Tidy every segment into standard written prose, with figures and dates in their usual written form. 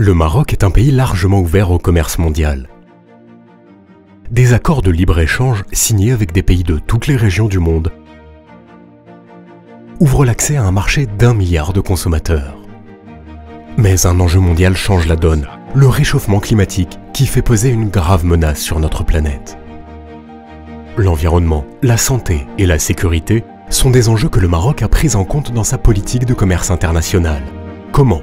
Le Maroc est un pays largement ouvert au commerce mondial. Des accords de libre-échange signés avec des pays de toutes les régions du monde ouvrent l'accès à un marché d'1 milliard de consommateurs. Mais un enjeu mondial change la donne, le réchauffement climatique qui fait peser une grave menace sur notre planète. L'environnement, la santé et la sécurité sont des enjeux que le Maroc a pris en compte dans sa politique de commerce international. Comment ?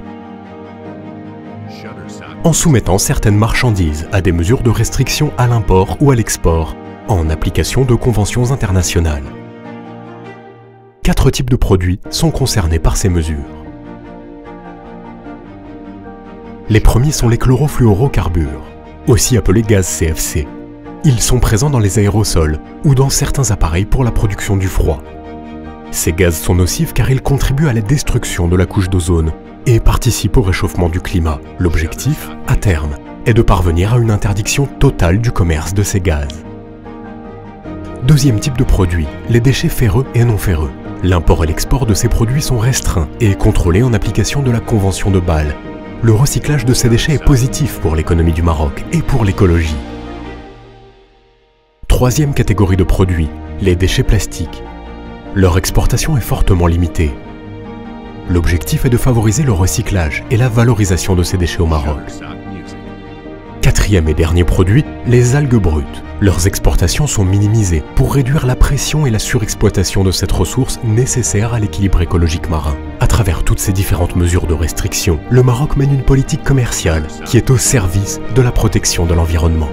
En soumettant certaines marchandises à des mesures de restriction à l'import ou à l'export, en application de conventions internationales. 4 types de produits sont concernés par ces mesures. Les premiers sont les chlorofluorocarbures, aussi appelés gaz CFC. Ils sont présents dans les aérosols ou dans certains appareils pour la production du froid. Ces gaz sont nocifs car ils contribuent à la destruction de la couche d'ozone et participent au réchauffement du climat. L'objectif, à terme, est de parvenir à une interdiction totale du commerce de ces gaz. Deuxième type de produit, les déchets ferreux et non ferreux. L'import et l'export de ces produits sont restreints et contrôlés en application de la Convention de Bâle. Le recyclage de ces déchets est positif pour l'économie du Maroc et pour l'écologie. Troisième catégorie de produits, les déchets plastiques. Leur exportation est fortement limitée. L'objectif est de favoriser le recyclage et la valorisation de ces déchets au Maroc. Quatrième et dernier produit, les algues brutes. Leurs exportations sont minimisées pour réduire la pression et la surexploitation de cette ressource nécessaire à l'équilibre écologique marin. À travers toutes ces différentes mesures de restriction, le Maroc mène une politique commerciale qui est au service de la protection de l'environnement.